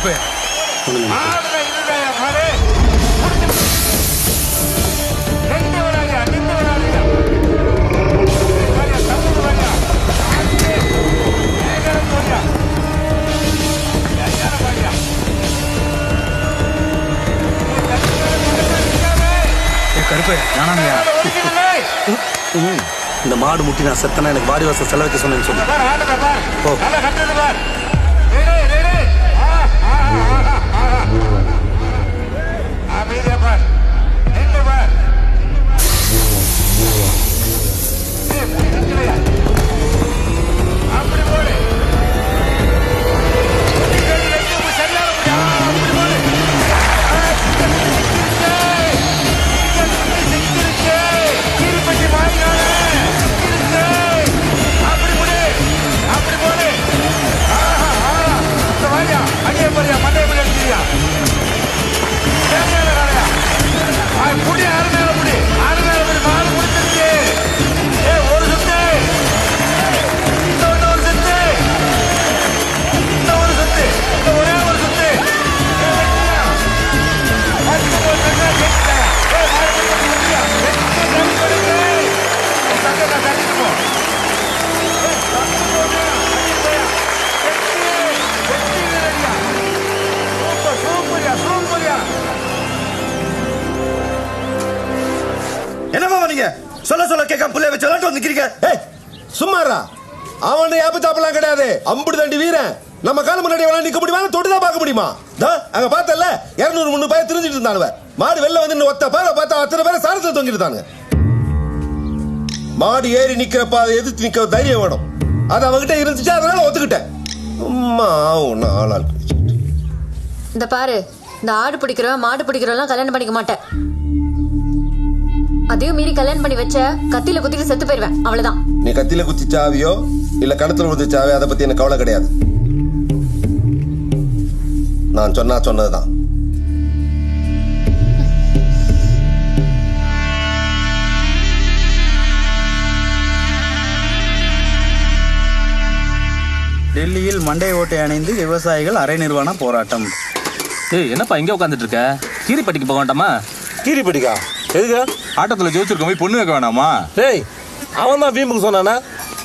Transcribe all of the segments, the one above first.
கருப்பு கருப்பு நானாங்கய்யா. இந்த மாடு முட்டி நான் செத்தனா எனக்கு வாடி வாசல் செலவைக்க சொன்னேன்னு சொல்லு. என்னமா நீங்க சொல்ல சொல்ல கேட்க புள்ளைய வச்சு விளையாட்டு வந்துக்கிறீங்க? சும்மாரா, அவன் யாப்பு சாப்பிடலாம் கிடையாது. அம்புடு தாண்டி வீரன் நம்ம கால முன்னாடி வேணா நிக்க முடியுமா? தொட்டுதான் பார்க்க முடியுமா? அங்க பார்த்தல 200-300 பேர் திரிஞ்சிட்டு இருந்தானுவ. மாடு வெளில வந்து ஒத்த பேரை பார்த்தா அத்தனை பேரை சாரத்துல தொங்கிட்டு. மாடு ஏறி நிக்கிறப்ப அதை எதிர்த்து நிக்க தைரியம் வேணும். அது அவகிட்ட இருந்துச்சு, அதனால ஒத்துக்கிட்டேன். இந்த பாரு, இந்த ஆடு பிடிக்கிறவன் மாடு பிடிக்கிறவெல்லாம் கல்யாணம் பண்ணிக்க மாட்டேன். அதையும் மீறி கல்யாணம் பண்ணி வச்ச கத்தியில குத்திட்டு செத்து போயிருவேன். அவ்வளவுதான். நீ கத்தியில குத்தி சாவியோ இல்ல கணத்துல குத்தி சாவியோ அதை பத்தி எனக்கு கவலை கிடையாது. நான் சொன்னதுதான். டெல்லியில் மண்டை ஓட்டை அணைந்து விவசாயிகள் அரை நிர்வாண போராட்டம். என்னப்பா இங்க உட்காந்துட்டு இருக்க? கீரிப்பட்டிக்கு போக வேண்டாமா? கீரிப்பட்டிக்கா? எதுக்கு? ஆட்டத்துல ஜோதிச்சிருக்க போய் பொண்ணு வைக்க வேணாமா? டேய், அவன் தான் வீம்புக்கு சொன்னானா?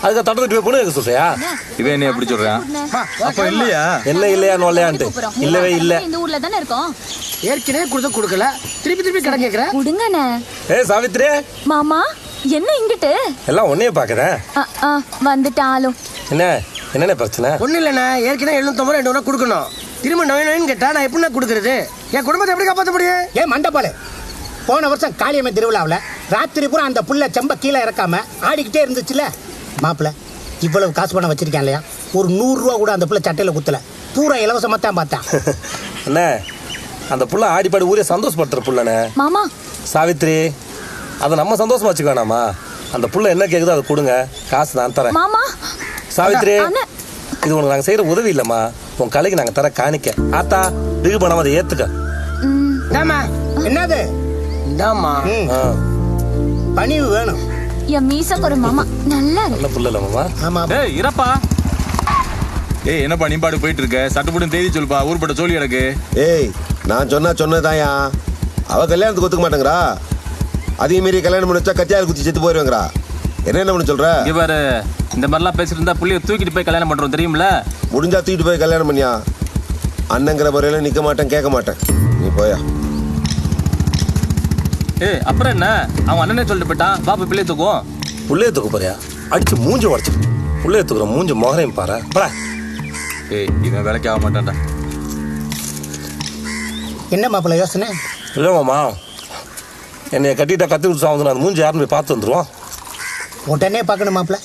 அதுக்கு தட்டத்துட்டு போய் பொண்ணு வைக்க சொல்றியா? இவன் என்ன எப்படி சொல்றான்? அப்ப இல்லையா? என்ன இல்லையான்னு இல்லையான்ட்டு இல்லவே இல்ல. இந்த ஊர்ல தானே இருக்கோம். ஏற்கனவே கொடுக்கல, திருப்பி கடன் கேக்குறேன். கொடுங்கண்ணே. சாவித்ரி மாமா, என்ன இங்கிட்டு? எல்லாம் ஒன்னையே பாக்குறேன். வந்துட்டாலும் என்ன பிரச்சனை? ஒண்ணு இல்லண்ணா, ஏற்கனவே 750 ரூபா கொடுக்கணும். திரும்ப 9 கேட்டா நான் எப்படி கொடுக்கறது? என் குடும்பத்தை எப்படி காப்பாற்ற முடியும்? ஏன் மண்டபாலு, போன வருஷம் காளியம்மன் திருவிழாவில் ராத்திரி பூரா அந்த புள்ள செம்ப கீழே இறக்காம ஆடிக்கிட்டே இருந்துச்சுல. மாப்பிள்ள இவ்வளவு காசு பணம் வச்சிருக்கேன் இல்லையா, ஒரு 100 ரூபா கூட அந்த புள்ள சட்டையில குத்தல, பூரா இலவசமா தான் பார்த்தான். அண்ணே, அந்த புள்ள ஆடிப்பாடி ஊரே சந்தோஷப்படுத்துற புள்ளண்ணே. மாமா சாவித்ரி, அதை நம்ம சந்தோஷமா வச்சுக்க வேணாமா? அந்த புள்ள என்ன கேக்குதோ அதை கொடுங்க, காசு நான் தரேன். மாமா சாவித்ரி, இது உனக்கு நாங்க செய்யற உதவி இல்லம்மா, உன் கலைக்கு நாங்க தர காணிக்க. ஆத்தா பிகு பணம் அதை ஏத்துக்க. என்னது? பணிவு வேணும். என் மீச ஒரு மாமா நல்லா நல்ல புள்ள இல்ல மாமா? ஆமா. இரப்பா. என்னப்பா நீ பாடு போயிட்டு இருக்க? சட்டுப்பட்டு தேதி சொல்லுப்பா, ஊர்பட்ட சொல்லி எனக்கு. நான் சொன்னதாயா, அவ கல்யாணத்துக்கு ஒத்துக்க மாட்டேங்கிறா. அதே மாரி கல்யாணம் முடிச்சா கத்தியால் குத்தி செத்து போயிருவேங்கிறா. என்ன பண்ண சொல்ற? இங்க பாரு, இந்த மாதிரிலாம் பேசிட்டு இருந்தா புள்ளிய தூக்கிட்டு போய் கல்யாணம் பண்றோம் தெரியுமில? முடிஞ்சா தூக்கிட்டு போய் கல்யாணம் பண்ணியா? அண்ணங்கிற முறையில நிக்க மாட்டேன், கேட்க மாட்டேன். நீ போயா. அப்புறம் என்ன, அவன் அண்ணனே சொல்லிட்டு போயிட்டான், பாப்பா பிள்ளைய தூக்குவோம். புள்ளைய தூக்க போறியா? அடிச்சு மூஞ்சி உடச்சு புள்ளைய தூக்குற மூஞ்சி மோகரையும் பாரு. இவன் வேலைக்கு ஆக மாட்டான்டா. என்ன மாப்பிள்ள யோசனை? இல்லை மாமா, என்னைய கட்டிட்டா கத்தி விட்டு சாவுது, நான் மூஞ்சி யாருன்னு போய் பார்த்து வந்துருவோம். உடனே பார்க்கணும் மாப்பிள்ள.